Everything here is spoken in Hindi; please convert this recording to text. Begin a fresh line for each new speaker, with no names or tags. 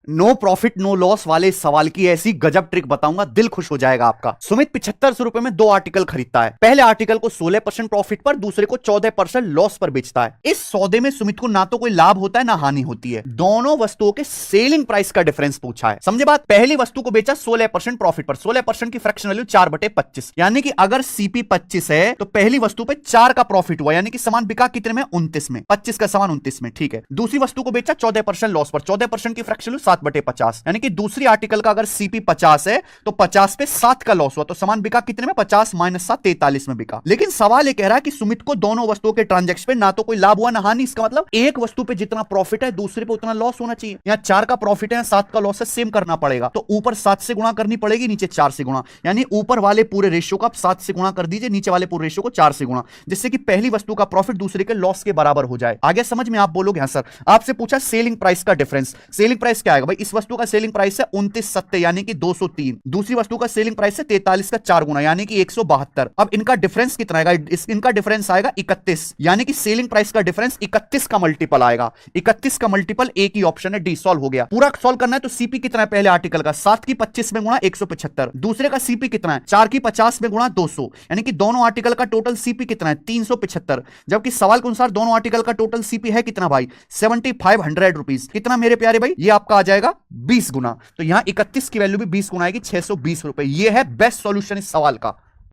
नो प्रॉफिट नो लॉस वाले इस सवाल की ऐसी गजब ट्रिक बताऊंगा, दिल खुश हो जाएगा आपका। सुमित 7500 रुपए में 2 आर्टिकल खरीदता है। पहले आर्टिकल को 16% प्रॉफिट पर, दूसरे को 14% लॉस पर बेचता है। इस सौदे में सुमित को ना तो कोई लाभ होता है ना हानि होती है। दोनों वस्तुओं के सेलिंग प्राइस का डिफरेंस पूछा है। समझे बात? पहली वस्तु को बेचा 16% प्रॉफिट पर, 16% की फ्रैक्शन वैल्यू 4/25, यानी कि अगर सीपी 25 है तो पहली वस्तु पे 4 का प्रॉफिट हुआ, यानी कि सामान बिका कितने में? 29 में। 25 का सामान 29 में, ठीक है। दूसरी वस्तु को बेचा 14% लॉस पर, 14% की फ्रैक्शन वैल्यू 7/50, यानी कि दूसरी आर्टिकल का अगर सीपी 50 है तो 50 पे 7 का लॉस हुआ, तो सामान बिका कितने में? 50 - 7 43 में बिका। लेकिन सवाल यह कह रहा है कि सुमित को दोनों वस्तुओं के ट्रांजैक्शन पे ना तो कोई लाभ हुआ ना हानि। इसका मतलब एक वस्तु पे जितना प्रॉफिट है दूसरे पे उतना लॉस होना चाहिए। यहां 4 का प्रॉफिट है, 7 का लॉस है, सेम करना पड़ेगा। तो ऊपर 7 से गुणा करनी पड़ेगी, नीचे 4 से गुणा, यानी ऊपर वाले पूरे रेशियो को आप 7 से गुणा कर दीजिए, नीचे वाले पूरे रेशियो को 4 से गुणा, जिससे कि पहली वस्तु का प्रॉफिट दूसरे के लॉस के बराबर हो जाए। आगे समझ में? आप बोलोगे हाँ सर। आपसे पूछा सेलिंग प्राइस का डिफरेंस। सेलिंग प्राइस क्या आएगा भाई? इस वस्तु का सेलिंग प्राइस है 29.70 यानी कि 203। दूसरी वस्तु का सेलिंग प्राइस है 43 का 4 गुना यानी कि 172। अब इनका डिफरेंस कितना आएगा? इनका डिफरेंस आएगा 31, यानी कि सेलिंग प्राइस का डिफरेंस 31 का मल्टीपल आएगा। 31 का मल्टीपल एक ही ऑप्शन है डी, सॉल्व हो गया। पूरा सॉल्व करना है तो सीपी कितना है पहले आर्टिकल का? 7 की 25 में गुणा 175। दूसरे का सीपी कितना है? 4 की 50 में गुणा 200, यानी कि दोनों आर्टिकल का टोटल सीपी कितना है? 375। जबकि सवाल के अनुसार दोनों आर्टिकल का टोटल सीपी है कितना भाई? 7500 रुपीज। कितना मेरे प्यारे भाई? ये आपका आ जाएगा 20 गुना। तो यहां 31 की वैल्यू भी 20 गुना आएगी, 620 रुपए। ये है बेस्ट सॉल्यूशन इस सवाल का।